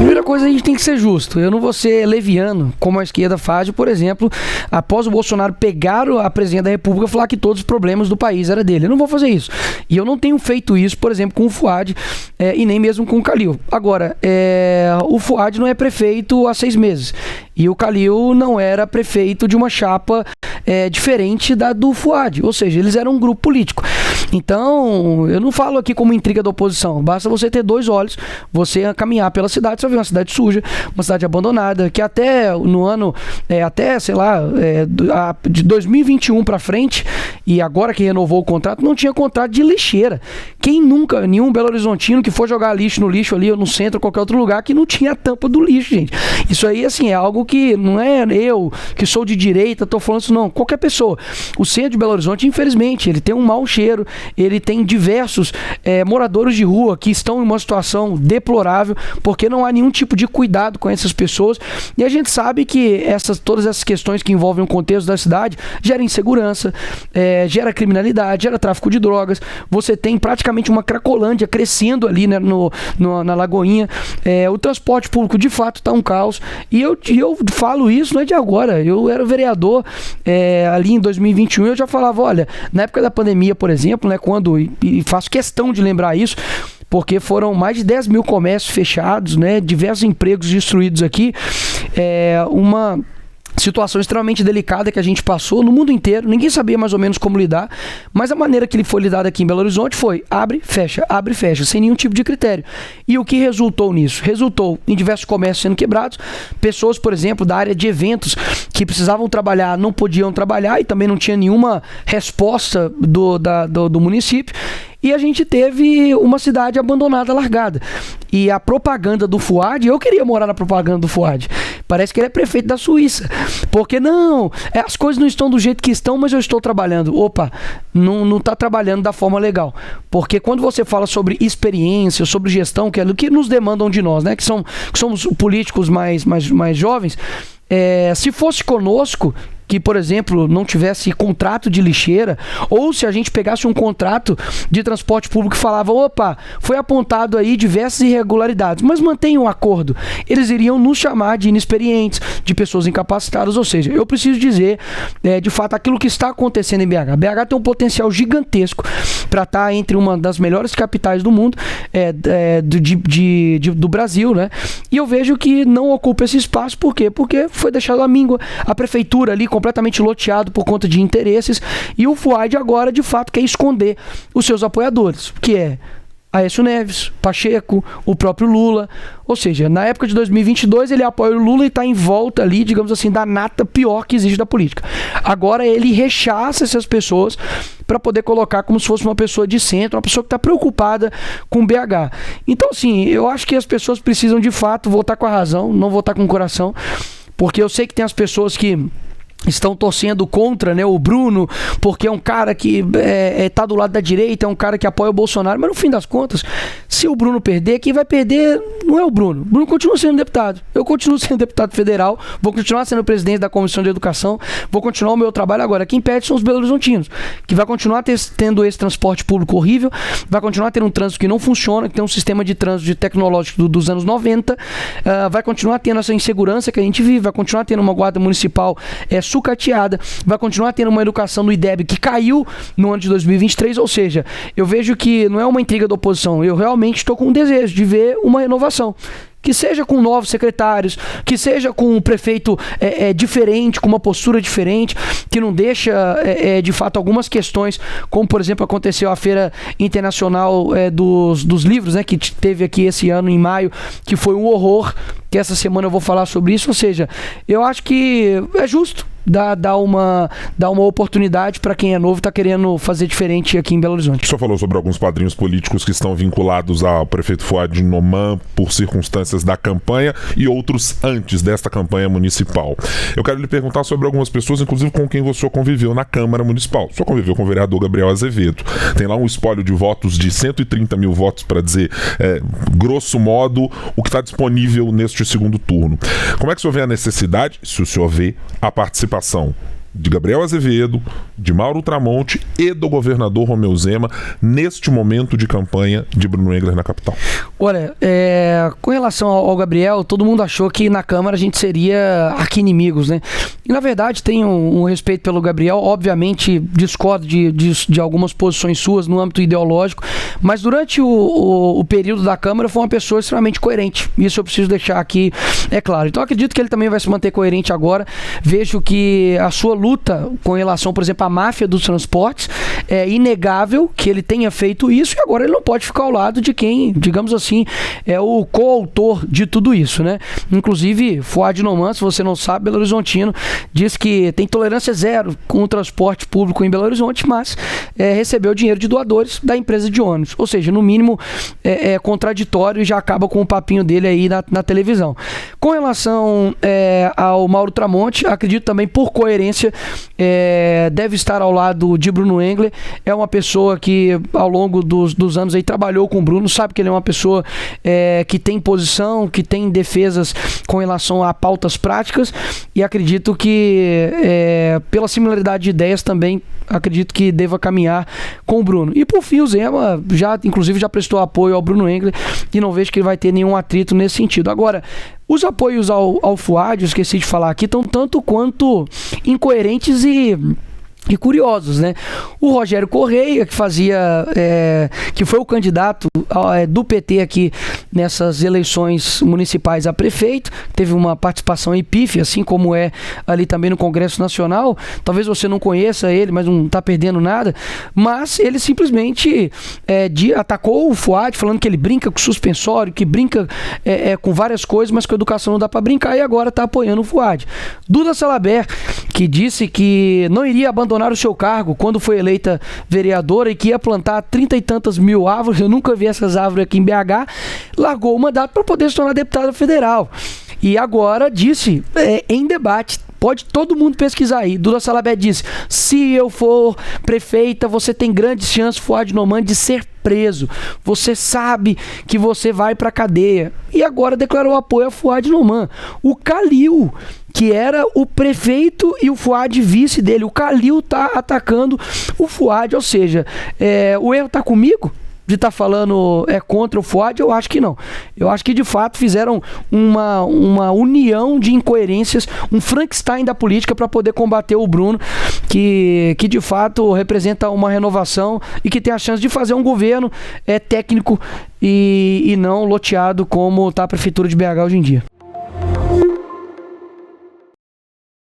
Primeira coisa, a gente tem que ser justo. Eu não vou ser leviano, como a esquerda faz, por exemplo, após o Bolsonaro pegar a presidência da República, falar que todos os problemas do país eram dele. Eu não vou fazer isso. E eu não tenho feito isso, por exemplo, com o Fouad e nem mesmo com o Khalil. Agora, o Fouad não é prefeito há 6 meses. E o Khalil não era prefeito de uma chapa diferente da do Fouad. Ou seja, eles eram um grupo político. Então, eu não falo aqui como intriga da oposição. Basta você ter 2 olhos, você caminhar pela cidade, você vai ver uma cidade suja, uma cidade abandonada, que até no ano, de 2021 para frente, e agora que renovou o contrato, não tinha contrato de lixeira. Quem nunca, nenhum Belo Horizontino que for jogar lixo no lixo ali, ou no centro, ou qualquer outro lugar, que não tinha a tampa do lixo, gente. Isso aí, assim, é algo que não é eu, que sou de direita, tô falando isso, não. Qualquer pessoa. O centro de Belo Horizonte, infelizmente, ele tem um mau cheiro, ele tem diversos moradores de rua que estão em uma situação deplorável, porque não há nenhum tipo de cuidado com essas pessoas, e a gente sabe que todas essas questões que envolvem o contexto da cidade gera insegurança, gera criminalidade, gera tráfico de drogas. Você tem praticamente uma cracolândia crescendo ali, né, na Lagoinha. O transporte público de fato está um caos, e eu falo isso não é de agora. Eu era vereador ali em 2021, eu já falava, olha, na época da pandemia, por exemplo, né, e faço questão de lembrar isso, porque foram mais de 10 mil comércios fechados, né, diversos empregos destruídos aqui, uma situação extremamente delicada que a gente passou no mundo inteiro, ninguém sabia mais ou menos como lidar, mas a maneira que ele foi lidado aqui em Belo Horizonte foi abre, fecha, sem nenhum tipo de critério. E o que resultou nisso? Resultou em diversos comércios sendo quebrados, pessoas, por exemplo, da área de eventos que precisavam trabalhar, não podiam trabalhar, e também não tinha nenhuma resposta do município. E a gente teve uma cidade abandonada, largada. E a propaganda do Fouad, eu queria morar na propaganda do Fouad. Parece que ele é prefeito da Suíça. Porque não, as coisas não estão do jeito que estão, mas eu estou trabalhando. Opa, não está trabalhando da forma legal. Porque quando você fala sobre experiência, sobre gestão, que é o que nos demandam de nós, né? Que somos políticos mais jovens, se fosse conosco, que, por exemplo, não tivesse contrato de lixeira, ou se a gente pegasse um contrato de transporte público e falava, opa, foi apontado aí diversas irregularidades, mas mantém um acordo, eles iriam nos chamar de inexperientes, de pessoas incapacitadas. Ou seja, eu preciso dizer, de fato, aquilo que está acontecendo em BH. BH tem um potencial gigantesco para estar entre uma das melhores capitais do mundo, do Brasil, né? E eu vejo que não ocupa esse espaço. Por quê? Porque foi deixado à míngua. A prefeitura ali completamente loteado por conta de interesses, e o Fouad agora de fato quer esconder os seus apoiadores, que é Aécio Neves, Pacheco, o próprio Lula. Ou seja, na época de 2022 ele apoia o Lula e está em volta ali, digamos assim, da nata pior que existe da política. Agora ele rechaça essas pessoas para poder colocar como se fosse uma pessoa de centro, uma pessoa que está preocupada com BH. Então, assim, eu acho que as pessoas precisam de fato votar com a razão, não votar com o coração, porque eu sei que tem as pessoas que estão torcendo contra, né, o Bruno, porque é um cara que tá do lado da direita, é um cara que apoia o Bolsonaro, mas no fim das contas, se o Bruno perder, quem vai perder não é o Bruno. O Bruno continua sendo deputado, eu continuo sendo deputado federal, vou continuar sendo presidente da Comissão de Educação, vou continuar o meu trabalho. Agora, quem perde são os belo-horizontinos, que vai continuar tendo esse transporte público horrível, vai continuar tendo um trânsito que não funciona, que tem um sistema de trânsito tecnológico dos anos 90, vai continuar tendo essa insegurança que a gente vive, vai continuar tendo uma guarda municipal sucateada, vai continuar tendo uma educação no IDEB que caiu no ano de 2023, ou seja, eu vejo que não é uma intriga da oposição, eu realmente estou com um desejo de ver uma renovação, que seja com novos secretários, que seja com um prefeito diferente, com uma postura diferente, que não deixa, de fato, algumas questões, como, por exemplo, aconteceu a Feira Internacional dos Livros, né, que teve aqui esse ano, em maio, que foi um horror, que essa semana eu vou falar sobre isso. Ou seja, eu acho que é justo dar uma oportunidade para quem é novo e está querendo fazer diferente aqui em Belo Horizonte. O senhor falou sobre alguns padrinhos políticos que estão vinculados ao prefeito Fouad Noman por circunstâncias da campanha e outros antes desta campanha municipal. Eu quero lhe perguntar sobre algumas pessoas, inclusive com quem o senhor conviveu na Câmara Municipal. O senhor conviveu com o vereador Gabriel Azevedo. Tem lá um espólio de votos de 130 mil votos, para dizer, grosso modo, o que está disponível neste segundo turno. Como é que o senhor vê a necessidade, se o senhor vê, a participação de Gabriel Azevedo, de Mauro Tramonte e do governador Romeu Zema neste momento de campanha de Bruno Engler na capital? Olha, com relação ao Gabriel, todo mundo achou que na Câmara a gente seria arqui-inimigos, né? E na verdade tenho um respeito pelo Gabriel, obviamente discordo de algumas posições suas no âmbito ideológico, mas durante o período da Câmara foi uma pessoa extremamente coerente. Isso eu preciso deixar aqui, é claro. Então acredito que ele também vai se manter coerente agora. Vejo que a sua luta com relação, por exemplo, à máfia dos transportes, é inegável que ele tenha feito isso, e agora ele não pode ficar ao lado de quem, digamos assim, é o coautor de tudo isso, né? Inclusive, Fouad Noman, se você não sabe, Belo Horizontino, diz que tem tolerância zero com o transporte público em Belo Horizonte, mas recebeu dinheiro de doadores da empresa de ônibus. Ou seja, no mínimo é contraditório e já acaba com o papinho dele aí na televisão. Com relação ao Mauro Tramonte, acredito também por coerência, deve estar ao lado de Bruno Engler. É uma pessoa que ao longo dos anos aí trabalhou com o Bruno, sabe que ele é uma pessoa que tem posição, que tem defesas com relação a pautas práticas, e acredito que pela similaridade de ideias também acredito que deva caminhar com o Bruno. E por fim, o Zema inclusive já prestou apoio ao Bruno Engler e não vejo que ele vai ter nenhum atrito nesse sentido. Agora, os apoios ao Fouad, eu esqueci de falar aqui, estão tanto quanto incoerentes e curiosos, né? O Rogério Correia, que foi o candidato do PT aqui nessas eleições municipais a prefeito, teve uma participação epífia, assim como é ali também no Congresso Nacional. Talvez você não conheça ele, mas não está perdendo nada, mas ele simplesmente atacou o Fouad, falando que ele brinca com suspensório, que brinca com várias coisas, mas com educação não dá para brincar, e agora está apoiando o Fouad. Duda Salabert, que disse que não iria abandonar o seu cargo quando foi eleita vereadora e que ia plantar 30 e tantas mil árvores, eu nunca vi essas árvores aqui em BH, largou o mandato para poder se tornar deputada federal. E agora disse, em debate, pode todo mundo pesquisar aí, Duda Salabert disse: se eu for prefeita, você tem grandes chances, Fouad Noman, de ser preso. Você sabe que você vai pra cadeia. E agora declarou apoio a Fouad Noman. O Calil, que era o prefeito e o Fouad vice dele, o Calil tá atacando o Fouad, ou seja, o erro tá comigo? De estar falando contra o Fouad? Eu acho que não. Eu acho que de fato fizeram uma união de incoerências, um Frankenstein da política para poder combater o Bruno, que de fato representa uma renovação e que tem a chance de fazer um governo técnico e não loteado como está a Prefeitura de BH hoje em dia.